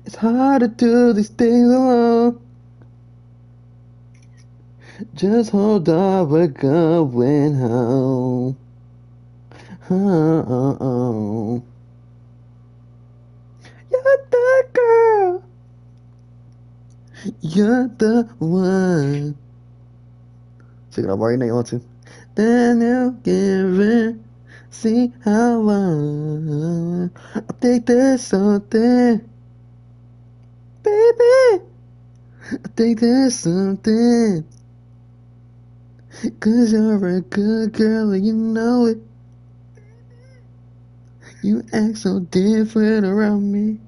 It's hard to do these things alone. Just hold on, we're going home. Oh, you're the girl. You're the one. Take it up, right now you want to. Then you give it. See how I think there's something, baby. I think there's something. 'Cause you're a good girl and you know it. You act so different around me.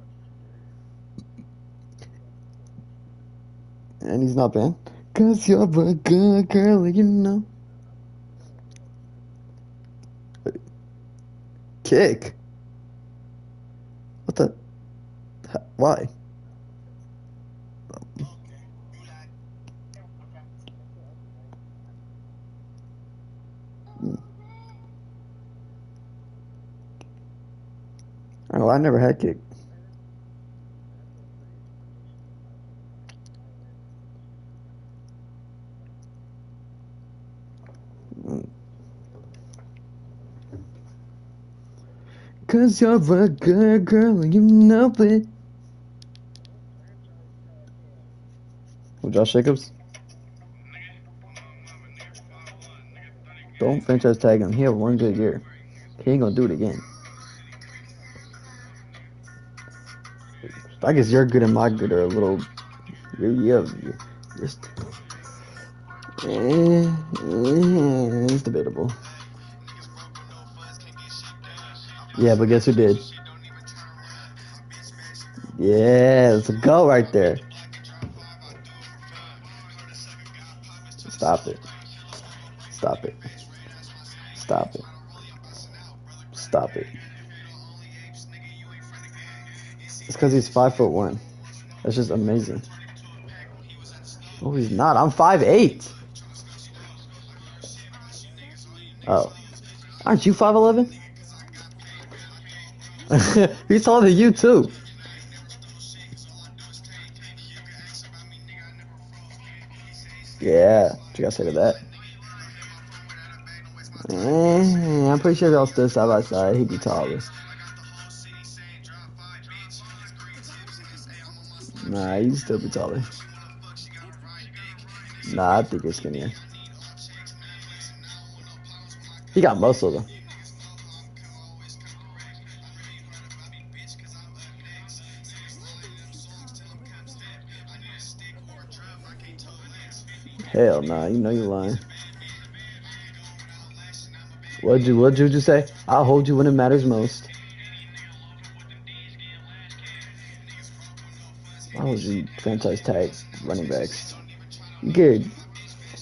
And he's not banned. 'Cause you're a good girl and you know. Kick? What the? Why? Oh, I never had kick. Cause you're a good girl and you know it. Who, Josh Jacobs? Don't franchise tag him. He had one good year. He ain't gonna do it again. I guess your good and my good are a little. You're it's debatable. Yeah, but guess who did? Yeah, it's a go right there. Stop it. Stop it. Stop it. Stop it. It's because he's 5'1". That's just amazing. Oh, he's not. I'm 5'8". Oh. Aren't you 5'11"? He's taller than you, too. Yeah. What you gotta say to that? I'm pretty sure if y'all stood side by side, he'd be taller. Nah, he'd still be taller. Nah, I think he's skinnier. He got muscle, though. Hell nah, you know you're lying. What'd you just say? I'll hold you when it matters most. Why would you franchise tag running backs? You get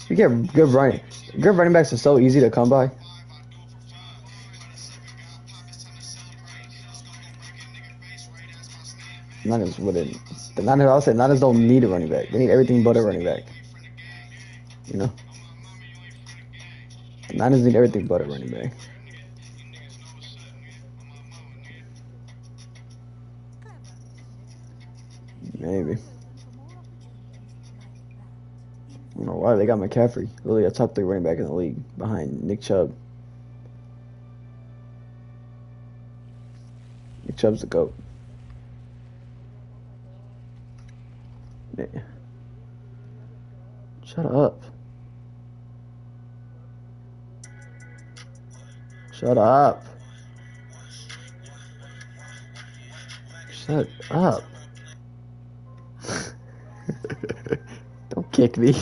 good running. Good running backs are so easy to come by. Niners wouldn't. The Niners, I'll say Niners don't need a running back. They need everything but a running back. You know? The Niners need everything but a running back. Maybe. I don't know why they got McCaffrey. Literally a top 3 running back in the league behind Nick Chubb. Nick Chubb's the GOAT. Yeah. Shut up. Shut up. Shut up. Don't kick me.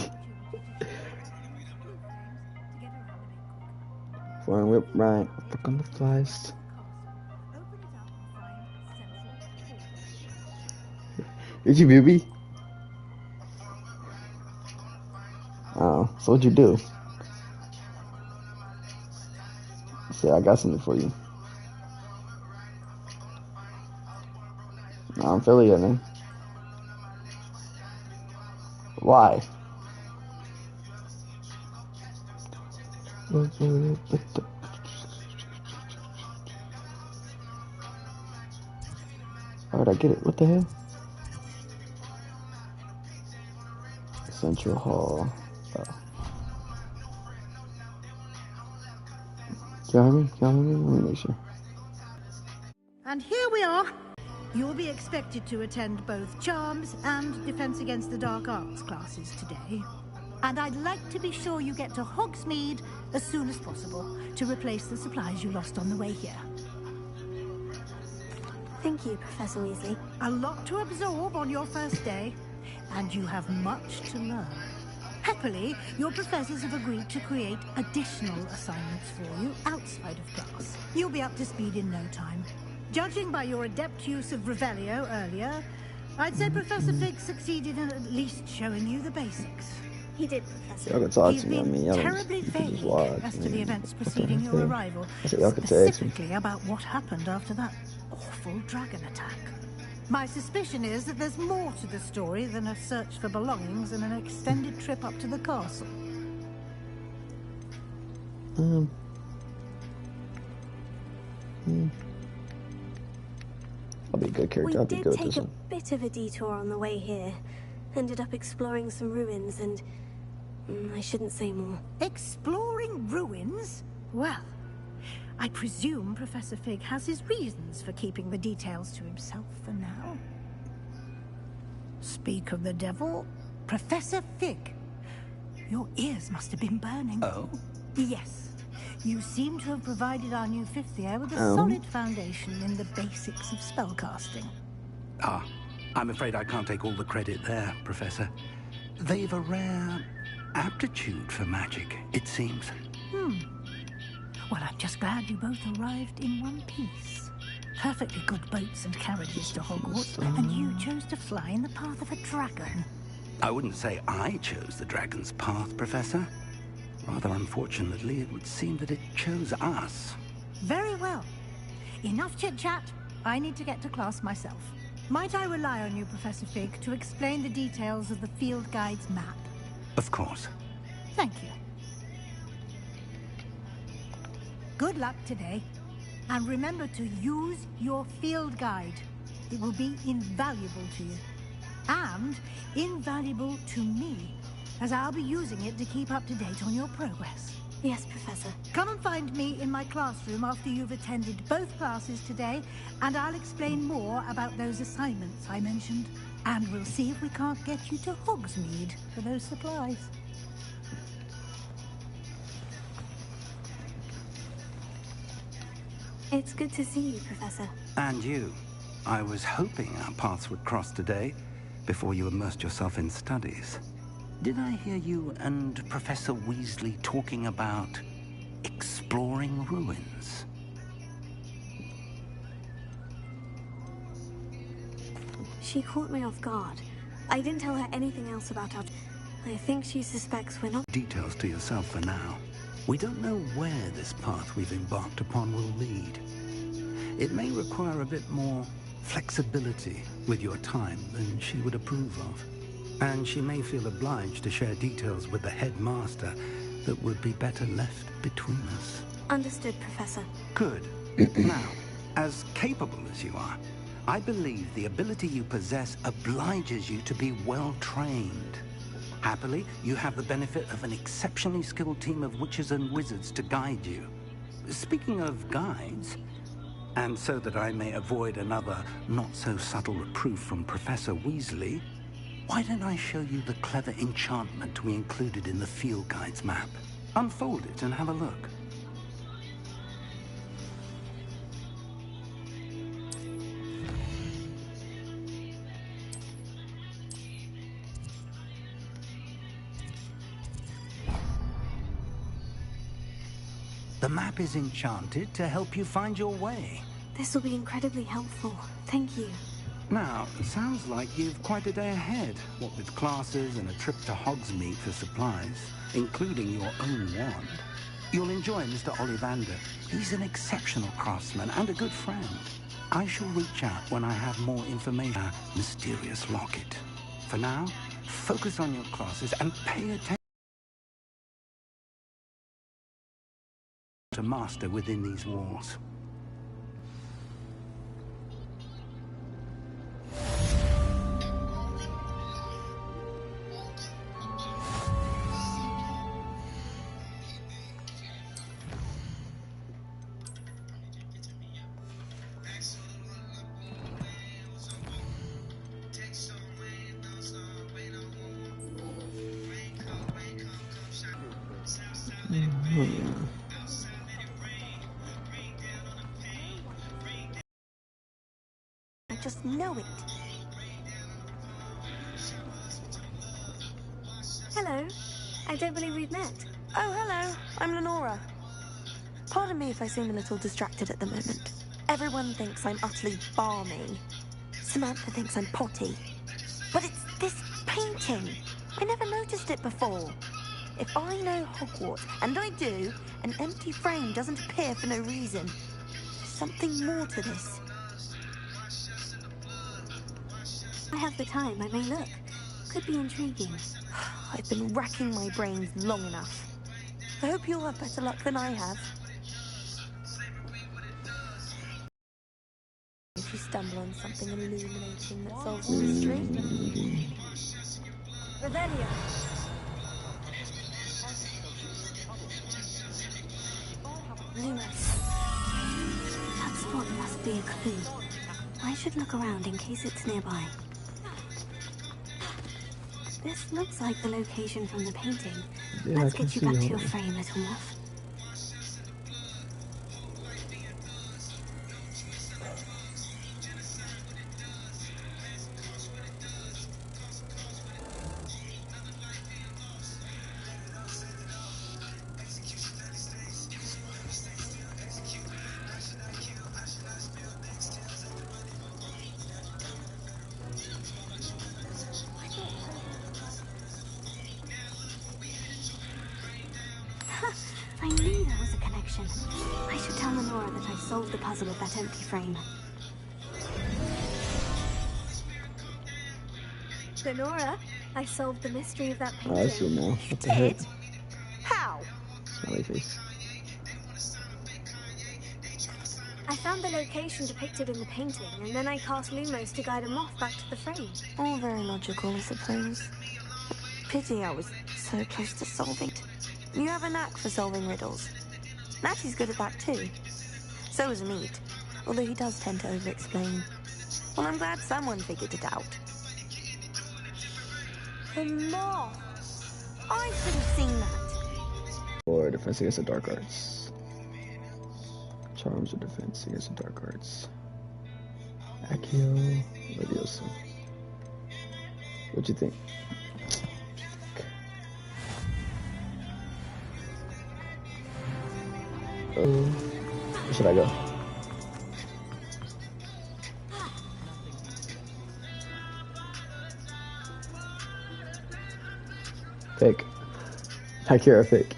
Flying whip right. Fuck on the flies. Did you mute me? Oh, so what'd you do? Say, I got something for you. No, I'm Philly, man. Why? How would I get it? What the hell? Central Hall. Oh. Can you hear me? Let me make sure. And here we are. You'll be expected to attend both Charms and Defense Against the Dark Arts classes today. And I'd like to be sure you get to Hogsmeade as soon as possible to replace the supplies you lost on the way here. Thank you, Professor Weasley. A lot to absorb on your first day, and you have much to learn. Happily, your professors have agreed to create additional assignments for you outside of class. You'll be up to speed in no time. Judging by your adept use of Revelio earlier, I'd say Professor Fig succeeded in at least showing you the basics. He did, Professor. Y'all can talk He's to me. I been mean, y'all terribly vague as to the events preceding your arrival, I said y'all can text me. specifically about what happened after that awful dragon attack. My suspicion is that there's more to the story than a search for belongings and an extended trip up to the castle. I'll be a good character. We I'll be did good with take this a one. bit of a detour on the way here. Ended up exploring some ruins and... I shouldn't say more. Exploring ruins? Well, I presume Professor Fig has his reasons for keeping the details to himself for now. Speak of the devil, Professor Fig. Your ears must have been burning. Oh? Yes. You seem to have provided our new fifth year with a solid foundation in the basics of spellcasting. Ah, I'm afraid I can't take all the credit there, Professor. They've a rare aptitude for magic, it seems. Well, I'm just glad you both arrived in one piece. Perfectly good boats and carriages to Hogwarts, and you chose to fly in the path of a dragon. I wouldn't say I chose the dragon's path, Professor. Rather unfortunately, it would seem that it chose us. Very well. Enough chit-chat. I need to get to class myself. Might I rely on you, Professor Fig, to explain the details of the field guide's map? Of course. Thank you. Good luck today. And remember to use your field guide. It will be invaluable to you. And invaluable to me, as I'll be using it to keep up to date on your progress. Yes, Professor. Come and find me in my classroom after you've attended both classes today, and I'll explain more about those assignments I mentioned. And we'll see if we can't get you to Hogsmeade for those supplies. It's good to see you, Professor. And you. I was hoping our paths would cross today, before you immersed yourself in studies. Did I hear you and Professor Weasley talking about exploring ruins? She caught me off guard. I didn't tell her anything else about our... I think she suspects we're not... Details to yourself for now. We don't know where this path we've embarked upon will lead. It may require a bit more flexibility with your time than she would approve of. And she may feel obliged to share details with the headmaster that would be better left between us. Understood, Professor. Good. Now, as capable as you are, I believe the ability you possess obliges you to be well trained. Happily, you have the benefit of an exceptionally skilled team of witches and wizards to guide you. Speaking of guides, and so that I may avoid another not-so-subtle reproof from Professor Weasley, why don't I show you the clever enchantment we included in the field guide's map? Unfold it and have a look. The map is enchanted to help you find your way. This will be incredibly helpful. Thank you. Now, it sounds like you've quite a day ahead, what with classes and a trip to Hogsmeade for supplies, including your own wand. You'll enjoy Mr. Ollivander. He's an exceptional craftsman and a good friend. I shall reach out when I have more information on our mysterious locket. For now, focus on your classes and pay attention to master within these walls. Oh, yeah. I just know it. Hello. I don't believe we've met. Oh, hello. I'm Lenora. Pardon me if I seem a little distracted at the moment. Everyone thinks I'm utterly balmy. Samantha thinks I'm potty. But it's this painting. I never noticed it before. If I know Hogwarts, and I do, an empty frame doesn't appear for no reason. There's something more to this. I have the time. I may look. Could be intriguing. I've been racking my brains long enough. I hope you'll have better luck than I have. If you stumble on something illuminating that solves the mystery. Revelio. Lumos. That spot must be a clue. I should look around in case it's nearby. This looks like the location from the painting. Yeah, Let's I can get you see back to all your that. frame, little moth. I knew there was a connection. I should tell Lenora that I solved the puzzle of that empty frame. Lenora, I solved the mystery of that Oh, painting. I see now. What the heck? Did? How? Smiley face. I found the location depicted in the painting, and then I cast Lumos to guide a moth back to the frame. All very logical, I suppose. Pity I was so close to solving it. You have a knack for solving riddles. Natty's good at that too. So is Meat, although he does tend to over-explain. Well, I'm glad someone figured it out. The moth! I should have seen that. Or defense against the dark arts. Charms or defense against the dark arts. Accio Leviosa. What you think? Where should I go? Pick. Akira, pick.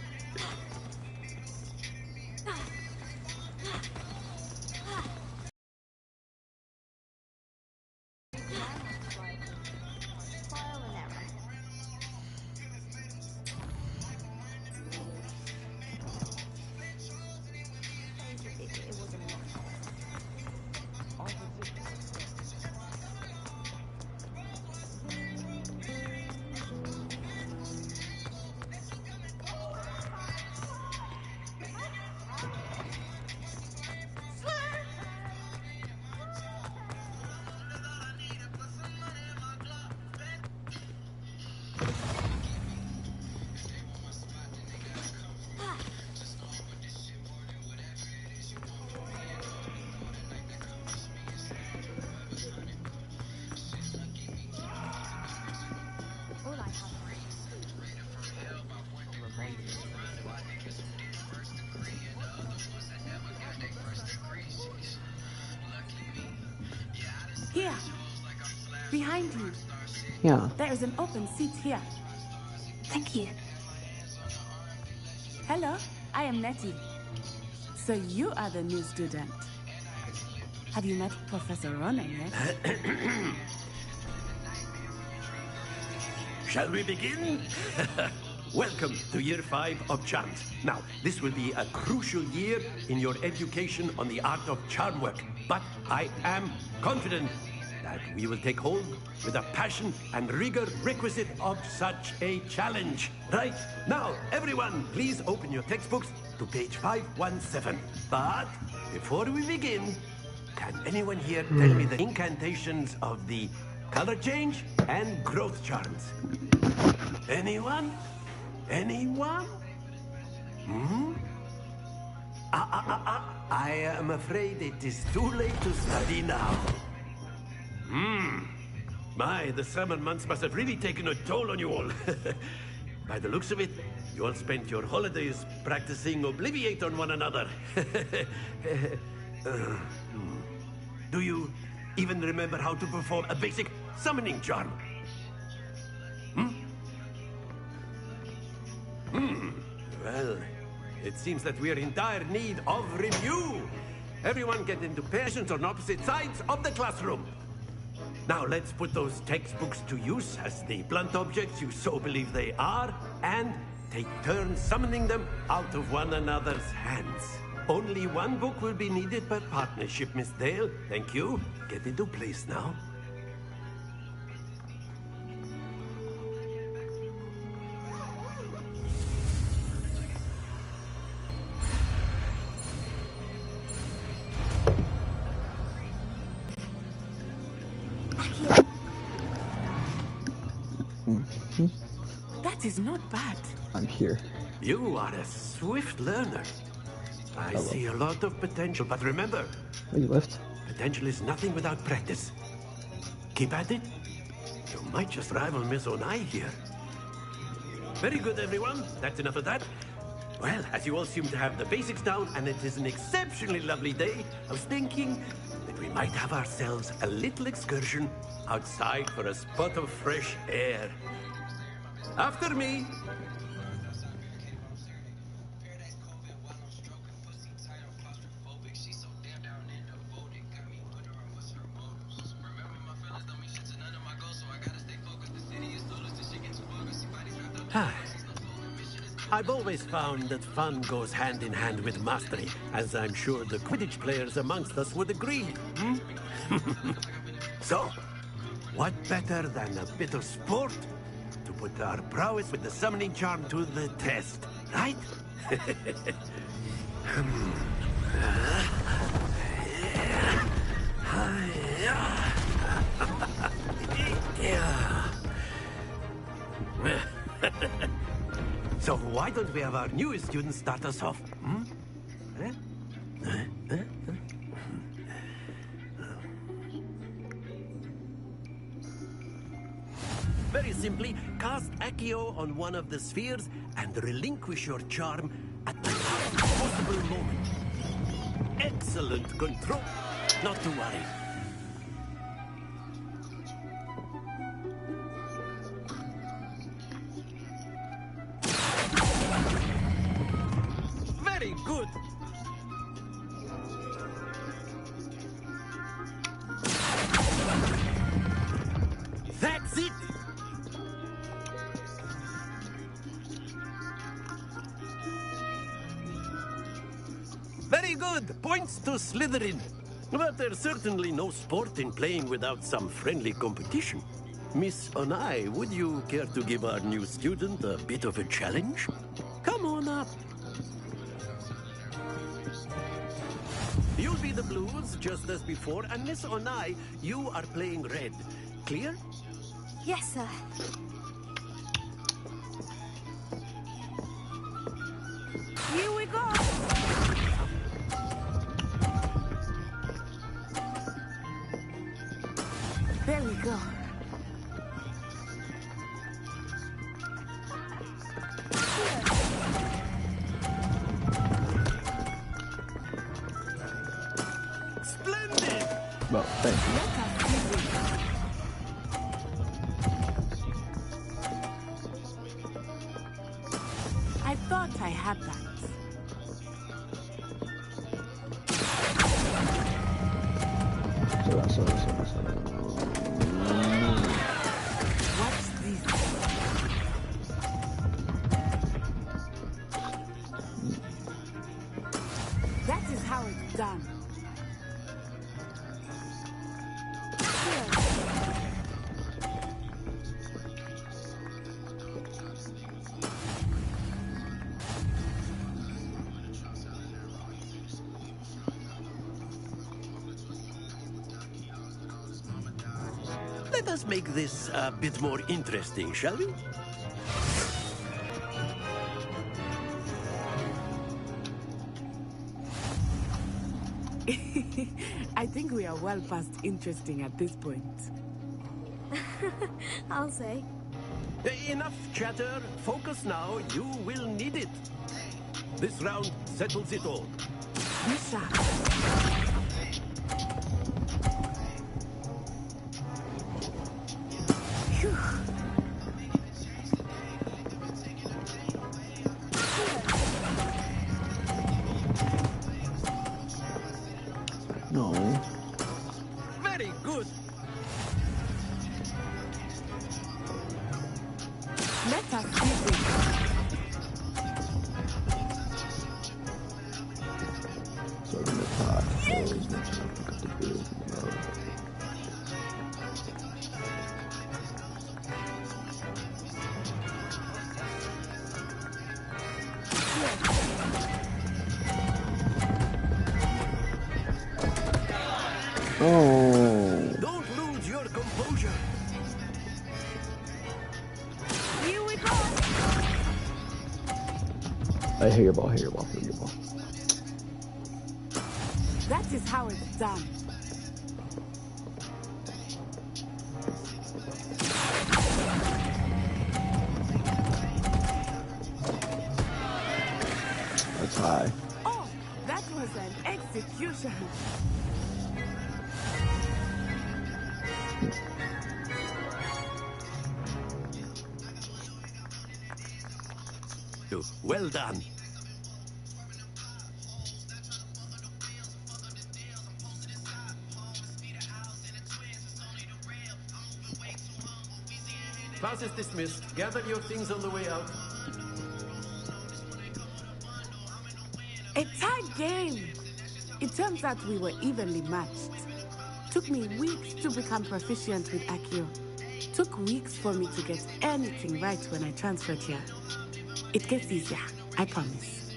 Here, behind you. Yeah. There is an open seat here. Thank you. Hello, I am Nettie. So you are the new student. Have you met Professor Ronan yet? Shall we begin? Welcome to Year 5 of Charms. Now, this will be a crucial year in your education on the art of charm work. But I am confident that we will take hold with the passion and rigor requisite of such a challenge. Right, now, everyone, please open your textbooks to page 517. But before we begin, can anyone here tell me the incantations of the color change and growth charms? Anyone? Anyone? Hmm? I am afraid it is too late to study now. My, the summer months must have really taken a toll on you all. By the looks of it, you all spent your holidays practicing Obliviate on one another. Do you even remember how to perform a basic summoning charm? Well, it seems that we are in dire need of review. Everyone get into positions on opposite sides of the classroom. Now let's put those textbooks to use as the blunt objects you so believe they are, and take turns summoning them out of one another's hands. Only one book will be needed per partnership, Miss Dale. Thank you. Get into place now. That is not bad. I'm here. You are a swift learner. I see a lot of potential, but remember, Oh, you left? potential is nothing without practice. Keep at it. You might just rival Miss Onai here. Very good, everyone. That's enough of that. Well, as you all seem to have the basics down, and it is an exceptionally lovely day, I was thinking that we might have ourselves a little excursion outside for a spot of fresh air. After me. I've always found that fun goes hand in hand with mastery, as I'm sure the Quidditch players amongst us would agree. So, what better than a bit of sport to put our prowess with the summoning charm to the test, right? So why don't we have our newest student start us off? Very simply, cast Accio on one of the spheres and relinquish your charm at the last possible moment. Excellent control. Not to worry. Very good. That's it. Very good. Points to Slytherin. But there's certainly no sport in playing without some friendly competition. Miss Onai, would you care to give our new student a bit of a challenge? Come on up. You'll be the blues, just as before, and Miss Onai, you are playing red. Clear? Yes, sir. Here we go. There we go. Splendid! Well, thank you. Let us begin. I thought I had that. What's this? That is how it's done. Let us make this a bit more interesting, shall we? I think we are well past interesting at this point. I'll say. Enough chatter. Focus now. You will need it. This round settles it all. Misha. Phew. No. Very good. Let us begin. So in the pot, always make sure to pick up the bills and love. Oh. Don't lose your composure. Here we go. I hear your ball, hear your ball, hear your ball. That is how it's done. That's high. Oh, that was an execution. Well done. Class is dismissed. Gather your things on the way out. A tied game. It turns out we were evenly matched. Took me weeks to become proficient with Accio. Took weeks for me to get anything right when I transferred here. It gets easier, I promise.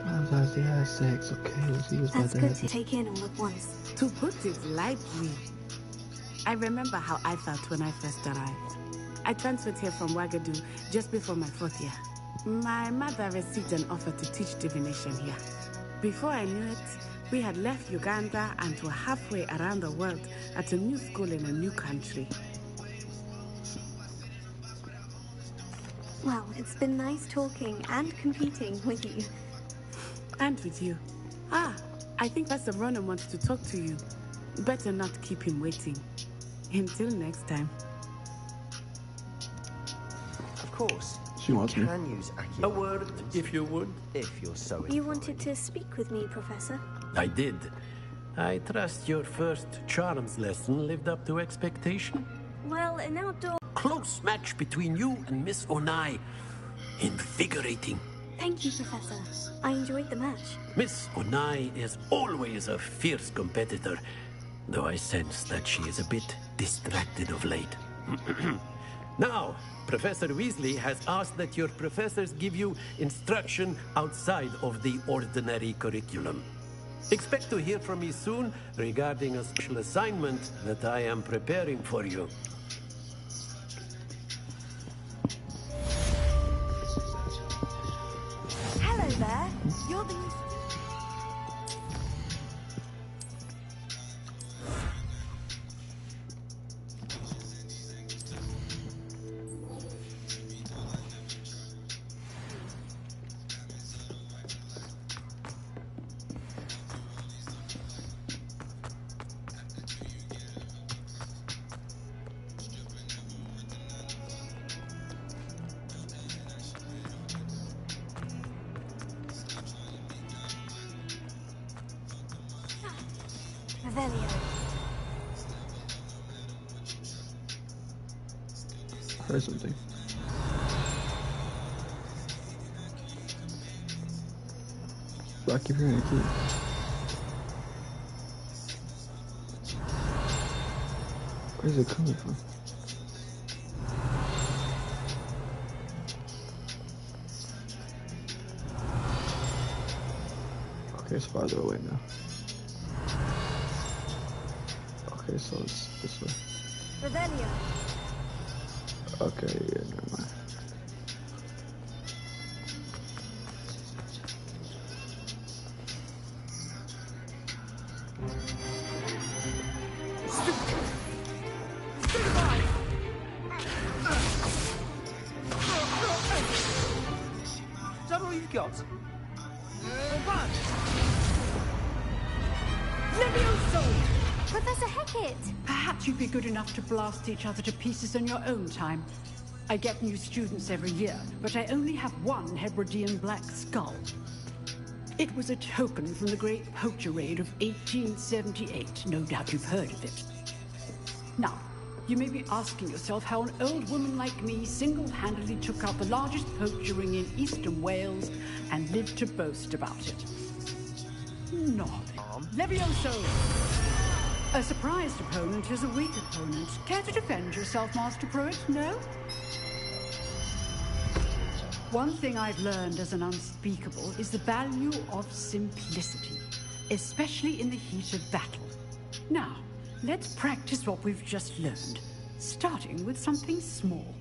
I was about to have sex, okay? She was about That's to good have to take in all at once. To put it lightly, I remember how I felt when I first arrived. I transferred here from Ouagadougou just before my 4th year. My mother received an offer to teach divination here. Before I knew it, we had left Uganda and were halfway around the world at a new school in a new country. Well, it's been nice talking and competing with you. And with you. Ah, I think Pastor Ronan wants to talk to you. Better not keep him waiting. Until next time. Of course. She wants me. Can use Accio. A word, if you would. If you're so You inclined. wanted to speak with me, Professor? I did. I trust your first charms lesson lived up to expectation. Well, an outdoor... Close match between you and Miss Onai. Invigorating. Thank you, Professor. I enjoyed the match. Miss Onai is always a fierce competitor, though I sense that she is a bit distracted of late. Now, Professor Weasley has asked that your professors give you instruction outside of the ordinary curriculum. Expect to hear from me soon regarding a special assignment that I am preparing for you. Hello there. You're the new Revelio. Heard something. So I keep hearing it too. Where's it coming from? Okay, it's farther away now. Okay, so it's this way. Revelio. Okay, yeah, never mind. we've got? Run! Levioso! Professor Hecat! Perhaps you'd be good enough to blast each other to pieces in your own time. I get new students every year, but I only have one Hebridean black skull. It was a token from the Great Poacher Raid of 1878. No doubt you've heard of it. Now, you may be asking yourself how an old woman like me single-handedly took out the largest poacher ring in eastern Wales and lived to boast about it. Knowledge. Levioso! A surprised opponent is a weak opponent. Care to defend yourself, Master Pruitt? No? One thing I've learned as an unspeakable is the value of simplicity, especially in the heat of battle. Now, let's practice what we've just learned, starting with something small.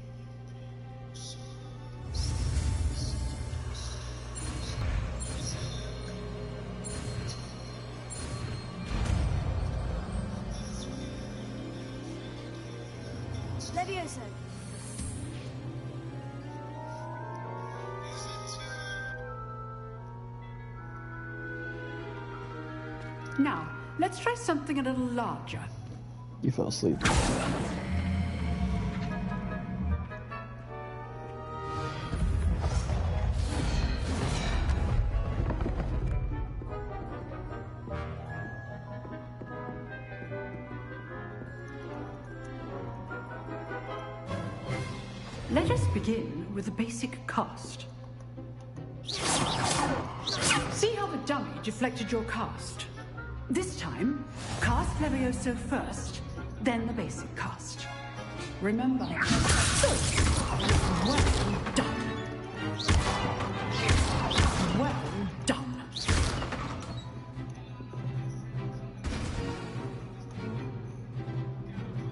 Levioso! Now, let's try something a little larger. You fell asleep. Let us begin with the basic cast. See how the dummy deflected your cast? This time, cast Levioso first, then the basic cast. Remember, well done. Well done.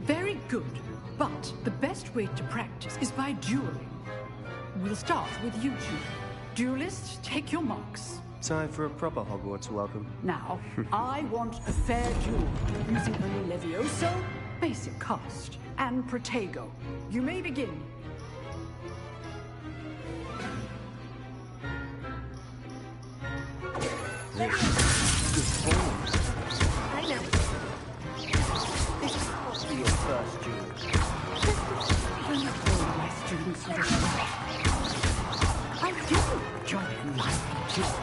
Very good, but the best way to practice is by dueling. We'll start with you two. Duelists, take your marks. Time for a proper Hogwarts welcome. Now, I want a fair duel, using only Levioso, basic cast, and Protego. You may begin. Good form. I know. This is possibly your first duel. All my students with a I do enjoy a lively duel.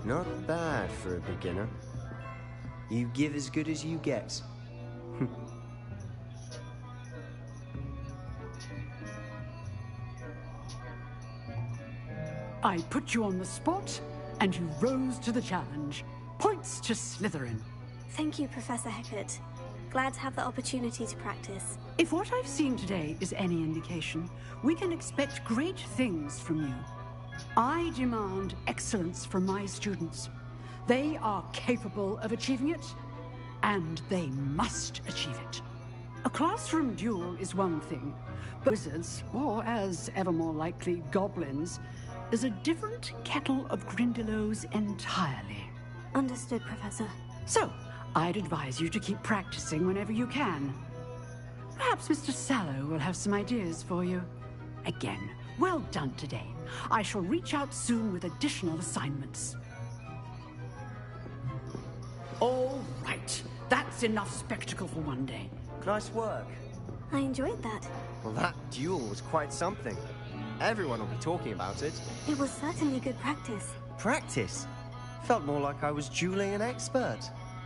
Not bad for a beginner. You give as good as you get. I put you on the spot, and you rose to the challenge. Points to Slytherin. Thank you, Professor Hecat. Glad to have the opportunity to practice. If what I've seen today is any indication, we can expect great things from you. I demand excellence from my students. They are capable of achieving it, and they must achieve it. A classroom duel is one thing, but wizards, or as ever more likely, goblins, is a different kettle of Grindylows entirely. Understood, Professor. So, I'd advise you to keep practicing whenever you can. Perhaps Mr. Sallow will have some ideas for you. Again, well done today. I shall reach out soon with additional assignments. All right, that's enough spectacle for one day. Nice work. I enjoyed that. Well, that duel was quite something. Everyone will be talking about it. It was certainly good practice. Practice? Felt more like I was dueling an expert.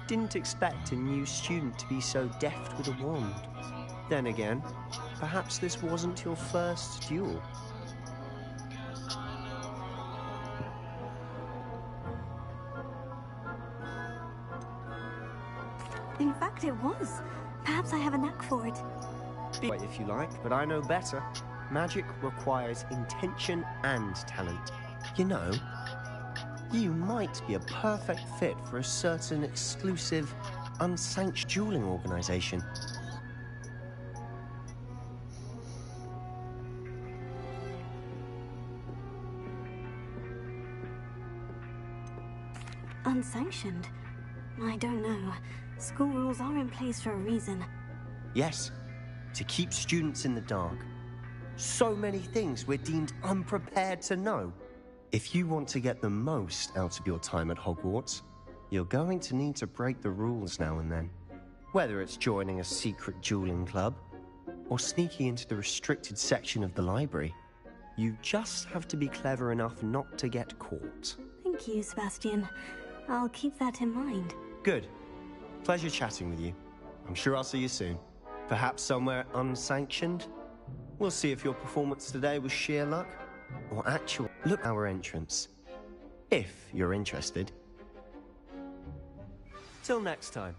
Didn't expect a new student to be so deft with a wand. Then again, perhaps this wasn't your first duel. In fact, it was. Perhaps I have a knack for it. Wait if you like, but I know better. Magic requires intention and talent. You know, you might be a perfect fit for a certain exclusive, unsanctioned dueling organization. Unsanctioned? I don't know. School rules are in place for a reason. Yes, to keep students in the dark. So many things we're deemed unprepared to know. If you want to get the most out of your time at Hogwarts, you're going to need to break the rules now and then. Whether it's joining a secret dueling club, or sneaking into the restricted section of the library, you just have to be clever enough not to get caught. Thank you, Sebastian. I'll keep that in mind. Good. Pleasure chatting with you. I'm sure I'll see you soon. Perhaps somewhere unsanctioned? We'll see if your performance today was sheer luck, or actual. Look at our entrance. If you're interested. Till next time.